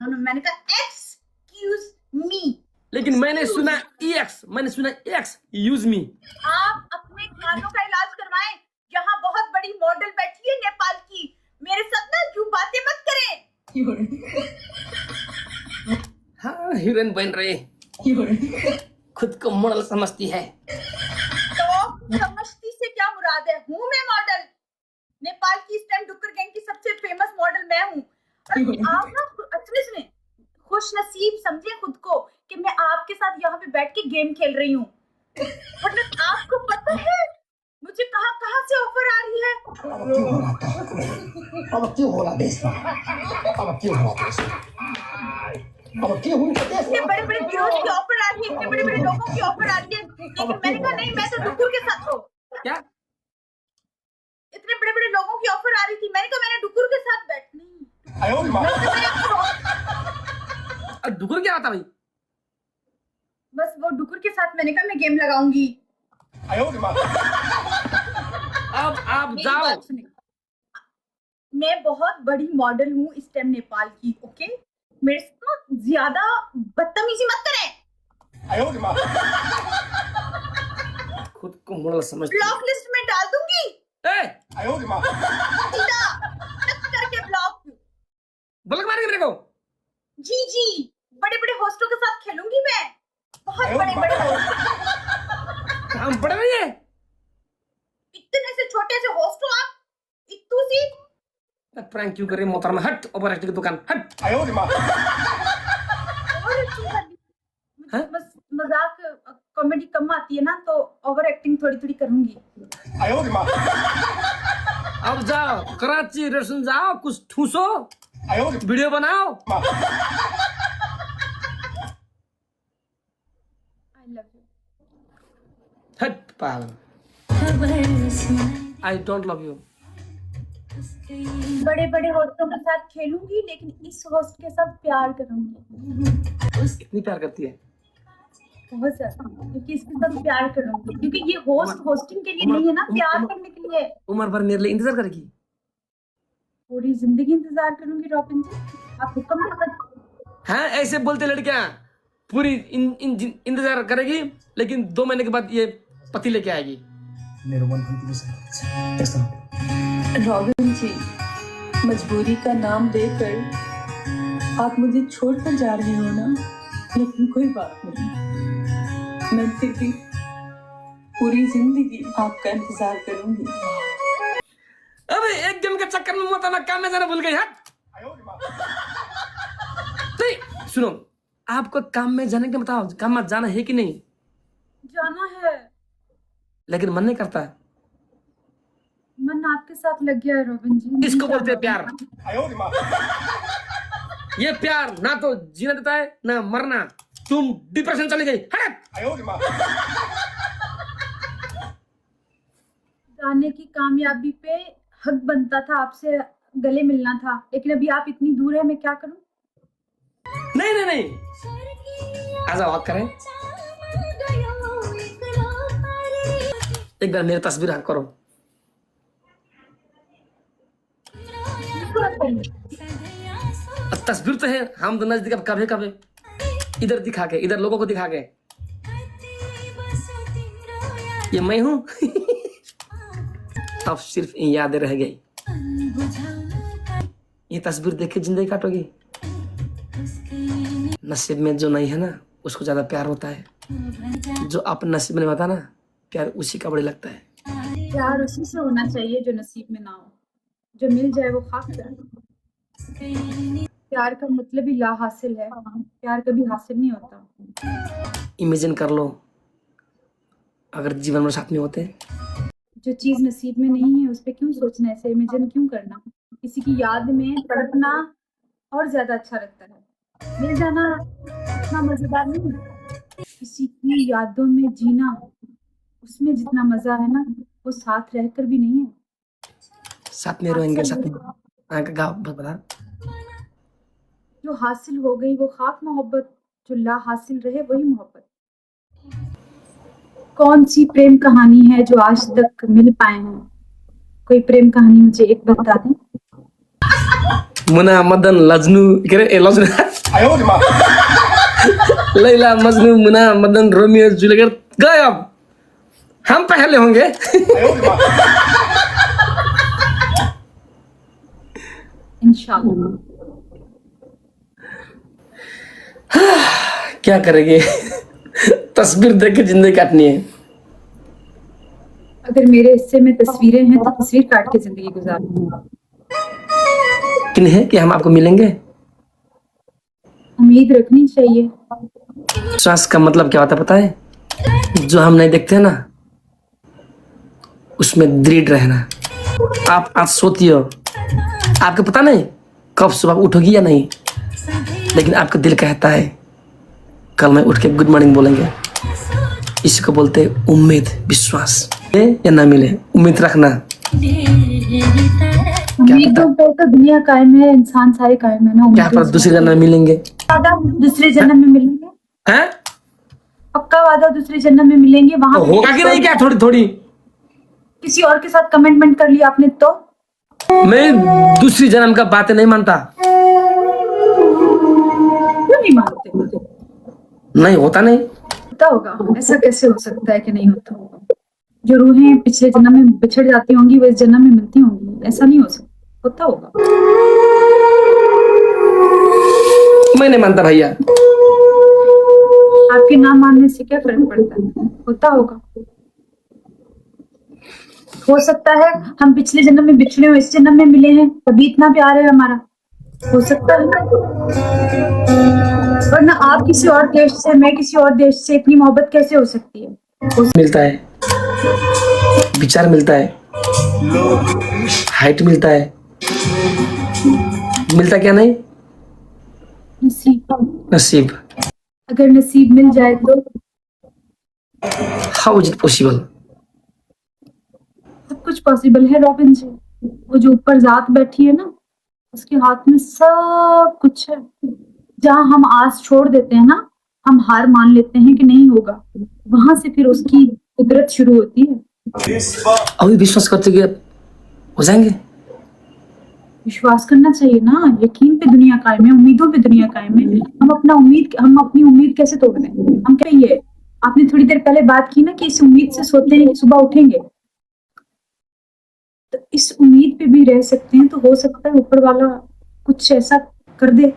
मैंने कहा excuse me. लेकिन मैंने सुना एक्स यूज मी। आप अपने कानों का इलाज करवाएं। यहाँ बहुत बड़ी मॉडल बैठी है नेपाल की, मेरे साथ ना यूं बातें मत करें। हाँ हीरोइन बन रही, खुद को मॉडल समझती है। तो समझती से क्या मुराद है? हूँ मैं मॉडल, नेपाल की इस टाइम डुक्कर गैंग की सबसे फेमस मॉडल मैं हूँ। आप ना अच्छे से खुश नसीब समझे खुद को कि मैं आपके साथ यहाँ पे बैठ के गेम खेल रही हूँ। मतलब आपको पता है मुझे कहाँ कहाँ से ऑफर आ रही है? अब क्यों हो रहा देश में? इतने बड़े बड़े हीरोज की ऑफर आ रही है, इतने बड़े बड़े लोगों की ऑफर आ रही है, लेकिन मैंने कहा नहीं, मैं तो डुक्कर के साथ हूँ। क्या? इतने बड़े बड़े लोगों की ऑफर आ रही थी, मैंने कहा मैंने डुक्कर के साथ बैठनी। डुकुर क्या आता भाई? बस वो डुक्कर के साथ मैंने कहा मैं गेम लगाऊंगी। अब आप जाओ। मैं बहुत बड़ी मॉडल हूँ इस टाइम नेपाल की, ओके? मेरे से ज्यादा बदतमीजी मत करें। खुद को मॉडल समझती ब्लॉक लिस्ट में डाल दूंगी। है। सीधा टक करके ब्लॉक। ब्लॉक मारेंगे मेरे को? जी बड़े बड़े होस्टों के साथ खेलूंगी मैं, बहुत बड़े बड़े होस्ट। हम पढ़ रही है। इतने से छोटे से होस्ट हो आप, इतू सी। प्रैंक क्यों कर रही है मोहतरमा? हट, ओवर एक्टिंग की दुकान हट। मुझे बस मजाक कॉमेडी कम आती है ना, तो ओवर एक्टिंग थोड़ी थोड़ी करूंगी। अब जाओ कराची रेस्टोरेंट जाओ, कुछ ठूसो, वीडियो बनाओ। आई लव यू। हट पागल। I don't love you. बड़े बड़े होस्टों के साथ खेलूंगी, लेकिन इस होस्ट के साथ प्यार करूंगी। इतनी प्यार करती है? बहुत ज्यादा, क्योंकि इसके साथ प्यार करूंगी, क्योंकि ये होस्ट होस्टिंग के लिए नहीं है ना, प्यार करने के लिए। उम्र भर मेरे लिए इंतजार करेगी? पूरी जिंदगी इंतजार करूंगी रॉबिन जी, आप हुक्म कर। हाँ ऐसे बोलते लड़कियां, पूरी इंतजार करेगी, लेकिन 2 महीने के बाद ये पति लेके आएगी। रॉबिन जी, मजबूरी का नाम देकर आप मुझे छोड़कर जा रहे हो ना, लेकिन कोई बात नहीं, मैं फिर भी पूरी जिंदगी आपका इंतजार करूंगी। अबे एक दिन के चक्कर में मैं काम में जाना भूल गई। हट। नहीं सुनो, आपको काम में जाने के बताओ, काम में जाना है कि नहीं? जाना है, लेकिन मन नहीं करता। मन आपके साथ लग गया है रॉबिन जी। इसको बोलते हैं प्यार। ये प्यार ना तो जीना देता है ना मरना। तुम डिप्रेशन चली गई। हट। गाने की कामयाबी पे हक बनता था, आपसे गले मिलना था, लेकिन अभी आप इतनी दूर है, मैं क्या करूं? नहीं आ जाओ, हक करें। एक बार मेरी तस्वीर हक करो। तस्वीर तो है, हम तो नजदीक अब कभी कभी इधर दिखा के, इधर लोगों को दिखा के, ये मैं हूं। अब सिर्फ यादें रह गई। ये तस्वीर देख के जिंदगी काटोगी? नसीब में जो नहीं है ना, उसको ज्यादा प्यार होता है। जो अपने नसीब में नहीं होता ना, प्यार उसी का बड़े लगता है। प्यार उसी से होना चाहिए जो नसीब में ना हो, जो मिल जाए वो खाक प्यार। प्यार का मतलब ही ला हासिल है, प्यार कभी हासिल नहीं होता। इमेजिन कर लो, अगर जीवन में साथ में होते। जो चीज नसीब में नहीं है उस पर क्यों सोचना, ऐसे इमेजिन क्यों करना? किसी की याद में तड़पना और ज्यादा अच्छा लगता है, मिल जाना इतना मजेदार नहीं। किसी की यादों में जीना, उसमें जितना मजा है ना, वो साथ रहकर भी नहीं है। साथ में रहेंगे, साथ में बता। जो हासिल हो गई वो खाक मोहब्बत, जो ला हासिल रहे वही मोहब्बत। कौन सी प्रेम कहानी है जो आज तक मिल पाए हैं? कोई प्रेम कहानी मुझे एक बता दें। मुना मदन लजनू के रे लजनू लैला मजनू मुना मदन रोमियो जूलियट गए अब हम पहले होंगे इंशाल्लाह। क्या करेंगे तस्वीर देख के जिंदगी काटनी है। अगर मेरे हिस्से में तस्वीरें हैं तो तस्वीर काट के जिंदगी गुजारूंगी। किन्हें कि हम आपको मिलेंगे। उम्मीद रखनी चाहिए। विश्वास का मतलब क्या होता है पता है? जो हम नहीं देखते ना उसमें दृढ़ रहना। आप आज सोती हो, आपको पता नहीं कब सुबह उठोगी या नहीं, लेकिन आपका दिल कहता है कल मैं उठ के गुड मॉर्निंग बोलेंगे। इसी को बोलते हैं उम्मीद, विश्वास। मिले या ना मिले उम्मीद रखना। उम्मीदों पे तो दुनिया कायम है, इंसान सारे कायम है ना। क्या पर दूसरे जन्म में मिलेंगे। वादा दूसरे जन्म में मिलेंगे, हैं? पक्का वादा दूसरे जन्म में मिलेंगे। वहां तो होगा कि नहीं क्या थोड़ी थोड़ी। किसी और के साथ कमिटमेंट कर लिया आपने तो। मैं दूसरी जन्म का बातें नहीं मानता। क्यों नहीं मानते? नहीं होता नहीं। होता होगा, ऐसा कैसे हो सकता है कि नहीं होता होगा। जो रूहें पिछले जन्म में बिछड़ जाती होंगी वो इस जन्म में मिलती होंगी, ऐसा नहीं हो सकता। होता होगा। मैं नहीं मानता भैया। आपके ना मानने से क्या फर्क पड़ता है? होता होगा। हो सकता है हम पिछले जन्म में बिछड़े हो, इस जन्म में मिले हैं, तभी इतना प्यार है हमारा। हो सकता है। वरना आप किसी और देश से, मैं किसी और देश से, इतनी मोहब्बत कैसे हो सकती है? मिलता है, विचार मिलता है, हाइट मिलता है, मिलता क्या नहीं? नसीब। नसीब। अगर नसीब मिल जाए तो हाउ इज इट पॉसिबल? सब कुछ पॉसिबल है रॉबिन जी। वो जो ऊपर जात बैठी है ना, उसके हाथ में सब कुछ है। जहाँ हम आस छोड़ देते हैं ना, हम हार मान लेते हैं कि नहीं होगा, वहां से फिर उसकी कुदरत शुरू होती है। अभी विश्वास करते कि हो जाएंगे। विश्वास करना चाहिए ना। यकीन पे दुनिया कायम है, उम्मीदों पे दुनिया कायम है। हम अपनी उम्मीद कैसे तोड़ दें? हम क्या ये आपने थोड़ी देर पहले बात की ना कि इस उम्मीद से सोते हैं कि सुबह उठेंगे, तो इस उम्मीद पे भी रह सकते हैं। तो हो सकता है ऊपर वाला कुछ ऐसा कर दे,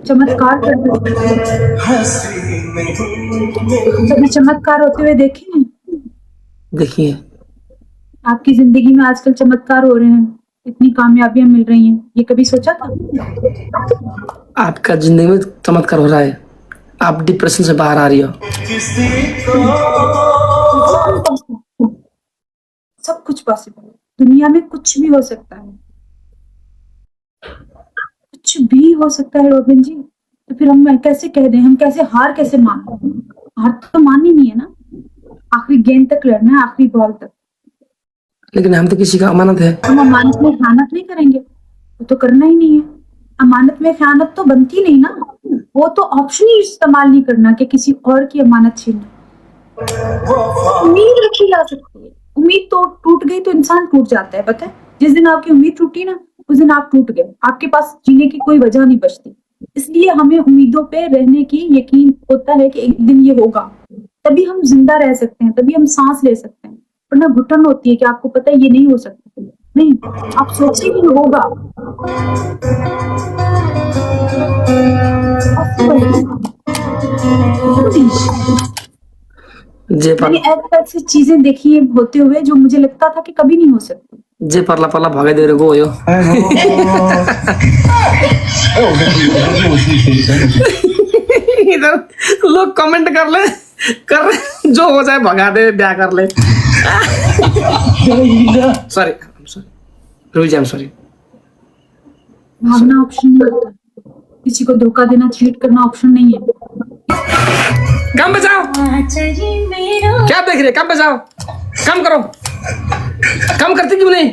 चमत्कार कर दे। कभी चमत्कार होते हुए देखे हैं? देखिए आपकी जिंदगी में आजकल चमत्कार हो रहे हैं, इतनी कामयाबियां मिल रही हैं, ये कभी सोचा था? आपका जिंदगी में चमत्कार हो रहा है, आप डिप्रेशन से बाहर आ रही हो। सब कुछ पॉसिबल है। दुनिया में कुछ भी हो सकता है, कुछ भी हो सकता है रॉबिन जी। तो फिर हम कैसे कह दें, हम कैसे हार कैसे मान लें? हार तो माननी नहीं है ना। आखिरी गेंद तक लड़ना है, आखिरी बॉल तक। लेकिन हम तो किसी का अमानत है। हम अमानत में खयानत नहीं करेंगे, वो तो करना ही नहीं है। अमानत में खयानत तो बनती नहीं ना। वो तो ऑप्शन ही इस्तेमाल नहीं करना कि किसी और की अमानत छीनना। उम्मीद रखी जा सकती है। उम्मीद तो टूट गई तो इंसान टूट जाता है, पता है। जिस दिन आपकी उम्मीद टूटी ना, उस दिन आप टूट गए। आपके पास जीने की कोई वजह नहीं बचती। इसलिए हमें उम्मीदों पे रहने की यकीन होता है कि एक दिन ये होगा, तभी हम जिंदा रह सकते हैं, तभी हम सांस ले सकते हैं। वरना घुटन होती है कि आपको पता है ये नहीं हो सकता। नहीं, आप सोचिए कि होगा। जे पर मैंने ऐसी चीजें देखी है होते हुए जो मुझे लगता था कि कभी नहीं हो सकती। जे परला परला भागे दे रहे हो इधर लोग कमेंट कर ले, जो हो जाए भगा दे, ब्याह कर ले। Sorry Rohit ji, I am sorry. भागना ऑप्शन नहीं होता, किसी को धोखा देना, चीट करना ऑप्शन नहीं है। कम बजाओ, क्या देख रहे? कम बजाओ, कम करो। कम करते क्यों नहीं?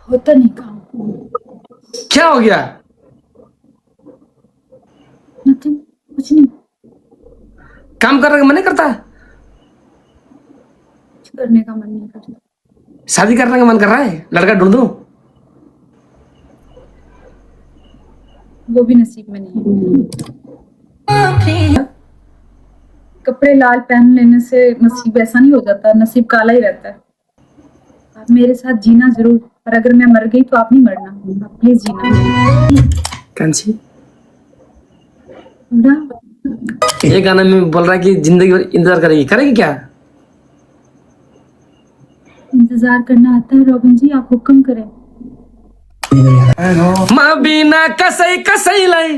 होता नहीं काम। क्या हो गया? नथिंग, कुछ नहीं। काम करने का मन नहीं करता? कुछ करने का मन नहीं करता। शादी करने का मन कर रहा है, लड़का ढूंढ दूं? वो भी नसीब में नहीं है। कपड़े लाल पहन लेने से नसीब ऐसा नहीं हो जाता, नसीब काला ही रहता है। आप मेरे साथ जीना जरूर, और अगर मैं मर गई तो आप नहीं मरना, आप प्लीज जीना। कांची, पूरा ये गाना में बोल रहा है कि जिंदगी भर इंतजार करेगी, करेगी क्या? इंतजार करना आता है रॉबिन जी, आप हुक्म करें। माँ बिना कसई कसैलाई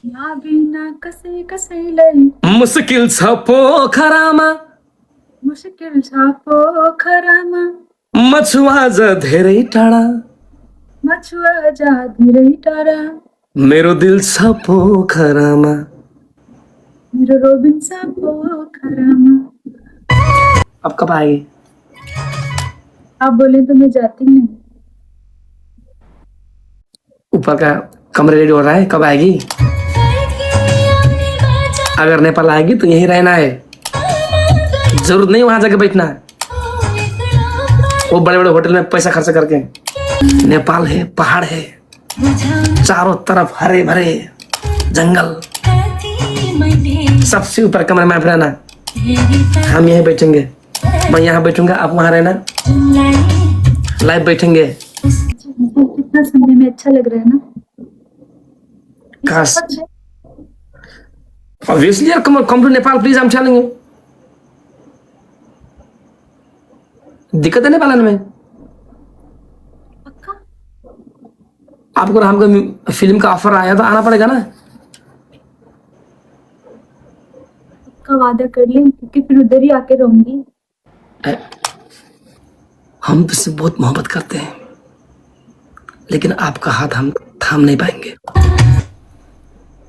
या बिना कसै कसैलाई मुश्किल छ पोखरामा, मुश्किल छ पोखरामा मछुवा ज धेरै टाढा, मछुवा जा धेरै टाढा, मेरो दिल छ पोखरामा। मेरो रोबिन छ पोखरामा। अब कब आएगी? आप बोले तो मैं जाती नहीं। ऊपर का कमरे रेडी हो रहा है, कब आएगी? अगर नेपाल आएगी तो यहीं रहना है, जरूरत नहीं वहां जाके बैठना है। वो बड़े बड़े होटल में पैसा खर्च करके। नेपाल है, पहाड़ है, चारों तरफ हरे भरे जंगल, सबसे ऊपर कमरे में आप रहना, हम यहीं बैठेंगे। मैं यहाँ बैठूंगा, आप वहां रहना, लाइव बैठेंगे। कितना सुनने में अच्छा लग रहा है ना। काश सच है। obviously come to Nepal please, I'm telling you। दिक्कत है नेपाल आने में? पक्का आपको हमको फिल्म का ऑफर आया तो आना पड़ेगा ना। पक्का वादा कर लें, क्योंकि फिर उधर ही आके रहूंगी। हम तुझसे बहुत मोहब्बत करते हैं, लेकिन आपका हाथ हम थाम नहीं पाएंगे।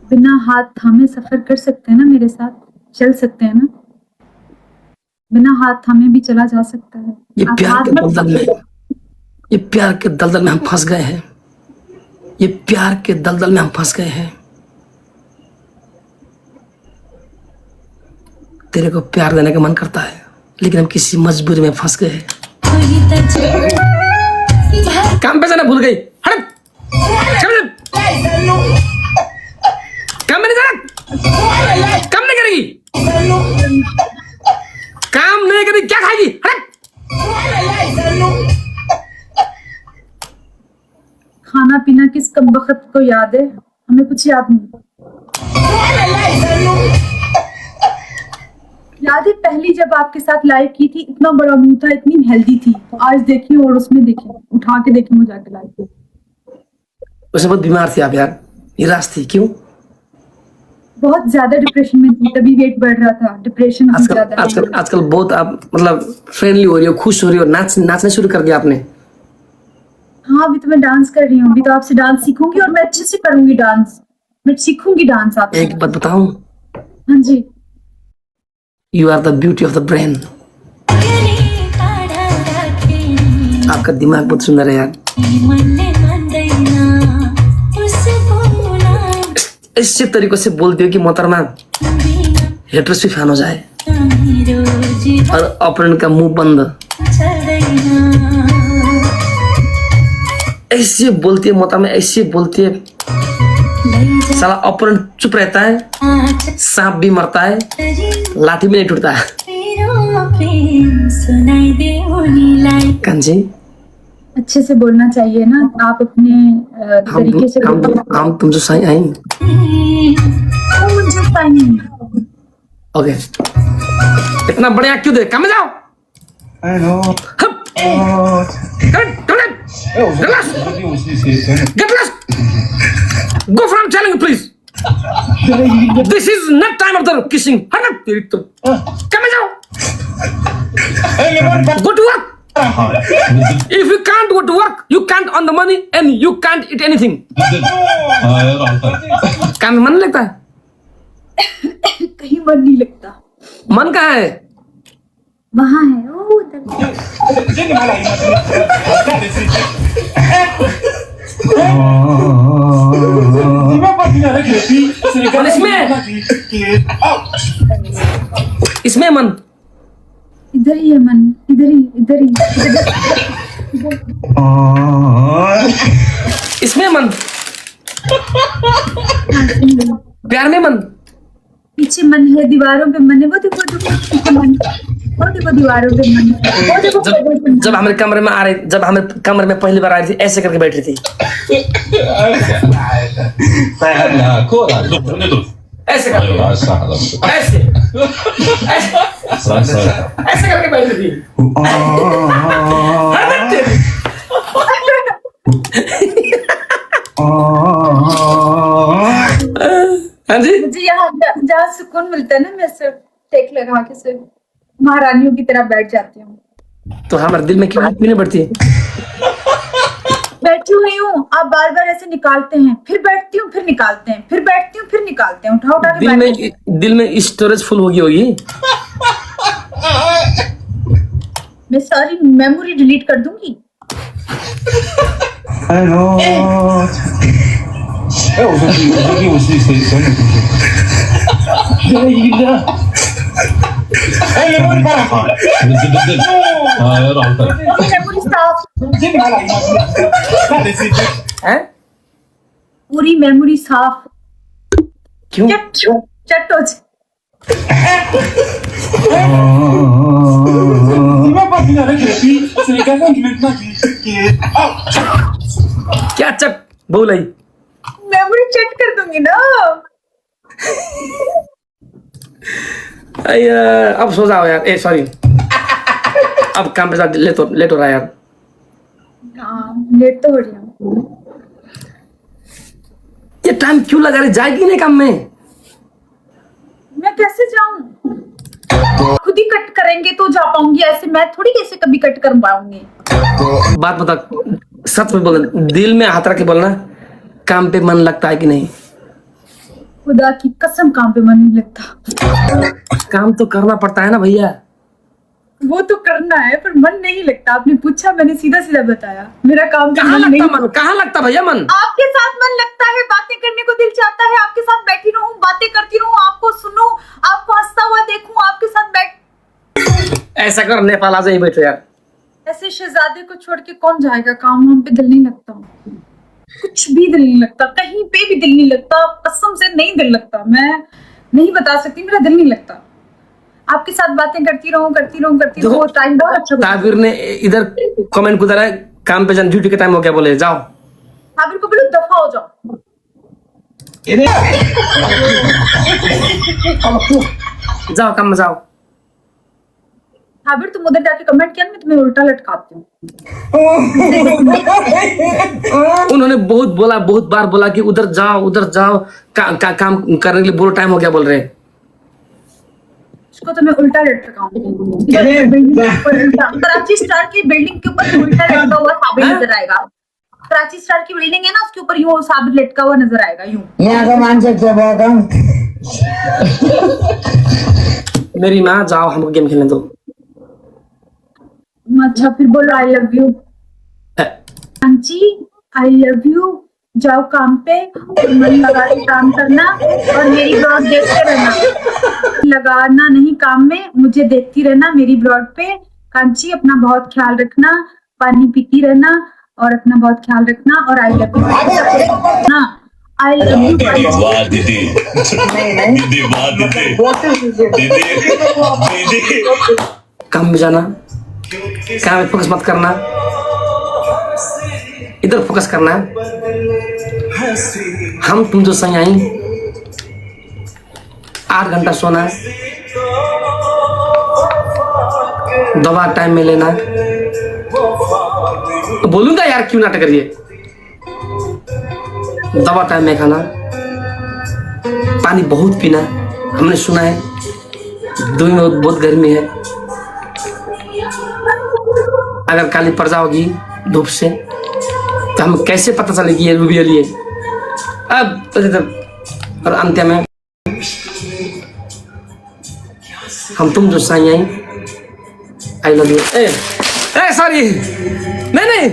बिना हाथ थामे सफर कर सकते हैं ना, मेरे साथ चल सकते हैं ना। बिना हाथ थामे भी चला जा सकता है। ये आप प्यार हाथ के मत दलदल में, ये प्यार के दलदल में हम फंस गए हैं। ये प्यार के दलदल में हम फंस गए हैं। तेरे को प्यार देने का मन करता है, लेकिन हम किसी मजबूरी में फंस गए हैं। काम पे जाना भूल गई। हट, काम में नहीं जाना, काम नहीं करेगी, काम नहीं करेगी, क्या खाएगी? हट। खाना पीना किस कमबख्त को याद है, हमें कुछ याद नहीं। याद है पहली जब आपके साथ लाइव की थी, इतना बड़ा मुंह था, इतनी हेल्दी थी। आज देखिए और उसमें देखिए, उठा के देखिए मुझे जाके लाइव। उसमें बहुत बीमार थी आप यार, निराश थी, क्यों? बहुत ज्यादा डिप्रेशन में थी, तभी वेट बढ़ रहा था। डिप्रेशन बहुत आजकल ज्यादा आजकल आजकल बहुत आप मतलब फ्रेंडली हो रही हो, खुश हो रही हो, नाचने शुरू कर दिया आपने। हाँ, अभी तो मैं डांस कर रही हूँ। अभी तो आपसे डांस सीखूंगी और मैं अच्छे से करूंगी डांस। मैं सीखूंगी डांस आपसे। एक बात बताऊं, हाँ जी। You are the beauty of the brain. आपका दिमाग बहुत सुंदर है यार। ऐसे तरीकों से बोलती हो कि मोहतरमा हेटर्स भी फैन हो जाए और ऑपोनेंट का मुंह बंद। ऐसे बोलती है मोहतरमा, ऐसे बोलती है, साला ऑपोनेंट चुप रहता है, सांप भी मरता है, लाठी भी नहीं टूटता है। कांजी, अच्छे से बोलना चाहिए ना, आप अपने तरीके से। हम तुमसे सही आई। ओके, इतना बढ़िया क्यों दे? काम में जाओ। Get lost. Go from telling you, please. This is not time of the kissing. Come on, go to work. If you can't go to work, you can't earn the money and you can't eat anything. काम में मन लगता है? कहीं मन नहीं लगता। मन कहाँ है? वहाँ है, ओ उधर। और इसमें मन, इधर ही है मन, इधर ही इधर ही इसमें मन, प्यार में मन। पीछे मन है, दीवारों पे मन है, वो देखो देखो पीछे मन, वो देखो दीवारों पे मन, वो देखो जब हमारे कमरे में आ रही, जब हमारे कमरे में पहली बार आ रही थी, ऐसे करके बैठी थी, ऐसे करके, ऐसे ऐसे करके बैठी थी। हाँ जी, मुझे यहाँ जहाँ सुकून मिलता है ना, मैं सिर्फ टेक लगा के सिर्फ महारानियों की तरह बैठ जाती हूँ। तो हमारे दिल में क्यों नहीं बढ़ती है? बैठी हुई हूँ, आप बार बार ऐसे निकालते हैं, फिर बैठती हूँ, फिर निकालते हैं, फिर बैठती हूँ, फिर निकालते हैं, उठा उठा के दिल में स्टोरेज फुल होगी होगी। मैं सारी मेमोरी डिलीट कर दूंगी। मेमोरी साफ, हैं? पूरी मेमोरी साफ। क्यों? चट हो जाए। क्या चट बोल आई? मेमोरी चट कर दूंगी ना। अब सो जाओ यार, ए सॉरी, अब काम पे लेट हो रहा है यार। हाँ, लेट तो हो रही हूँ। ये टाइम क्यों लगा रही, जाएगी नहीं काम में? मैं कैसे जाऊं? खुद ही कट करेंगे तो जा पाऊंगी, ऐसे मैं थोड़ी कैसे कभी कट कर पाऊंगी। बात बता, सच में बोल, दिल में हाथ रख के बोलना, काम पे मन लगता है कि नहीं? खुदा की कसम काम पे मन नहीं लगता। काम तो करना पड़ता है ना भैया। वो तो करना है पर मन नहीं लगता। आपने पूछा, मैंने सीधा सीधा बताया, मेरा काम पे कहाँ मन नहीं। लगता मन, कहाँ लगता भैया मन? आपके साथ मन लगता है, बातें करने को दिल चाहता है, आपके साथ बैठी रहूं, बातें करती रहूं, आपको सुनूं, आपको हंसता हुआ देखूं, आपके साथ बैठ। ऐसा कर, नेपाल आ जाइए, बैठो यार। ऐसे शहजादे को छोड़ के कौन जाएगा? काम हम पे दिल नहीं लगता, कुछ भी दिल नहीं लगता, कहीं पे भी दिल नहीं लगता, कसम से नहीं दिल लगता। मैं नहीं बता सकती, मेरा दिल नहीं लगता। आपके साथ बातें करती रहूं वो टाइम बहुत अच्छा। ताबिर ने इधर कमेंट कुछ है, काम पे जान, ड्यूटी का टाइम हो गया, बोले जाओ। ताबिर को बोलो दफा हो जाओ। जाओ काम में जाओ। ताबिर तुम उधर जाके कमेंट किया, मैं तुम्हें उल्टा लटकाती हूँ। उन्होंने बहुत बार बोला कि उधर जाओ, काम करने के लिए बोलो, टाइम हो गया बोल रहे हैं। उसको तो मैं उल्टा लटकाऊंगी। कराची स्टार की बिल्डिंग के ऊपर उल्टा लटका हुआ साबिर नजर आएगा। कराची स्टार की बिल्डिंग है ना, उसके ऊपर यूं साबिर लटका हुआ नजर आएगा, यूं। मेरी माँ, जाओ हमको गेम खेलने दो। अच्छा फिर बोलो आई love you. Aunty I love you. जाओ काम पे और मन लगा के काम करना और मेरी ब्लॉग देखते रहना। लगाना नहीं काम में, मुझे देखती रहना मेरी ब्लॉग पे। कांची अपना बहुत ख्याल रखना, पानी पीती रहना और अपना बहुत ख्याल रखना। और आई लव यू ना, आई लव यू दीदी। काम में जाना, काम में फोकस मत करना, इधर फोकस करना है। हम तुम जो सही आई, 8 घंटा सोना है, दवा टाइम में लेना है। तो बोलूंगा यार, क्यों नाटक करिए। दवा टाइम में खाना, पानी बहुत पीना। हमने सुना है दुबई में बहुत गर्मी है, अगर काली पड़ जाओगी धूप से तो हम कैसे पता चलेगी ये रियल है। अब और अंत में हम तुम जो साई आई, आई लव यू। ए सॉरी, नहीं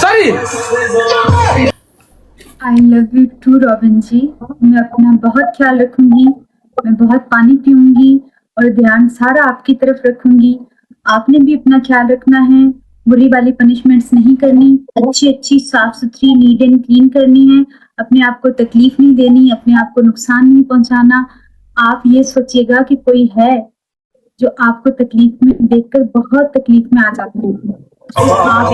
sorry. I love you too Robin ji. मैं अपना बहुत ख्याल रखूंगी, मैं बहुत पानी पीऊंगी और ध्यान सारा आपकी तरफ रखूंगी। आपने भी अपना ख्याल रखना है, बुरी वाली पनिशमेंट्स नहीं करनी, अच्छी साफ सुथरी नीट एंड क्लीन करनी है, अपने आप को तकलीफ नहीं देनी, अपने आप को नुकसान नहीं पहुंचाना। आप ये सोचिएगा कि कोई है जो आपको तकलीफ में देखकर बहुत तकलीफ में आ जाता है। आप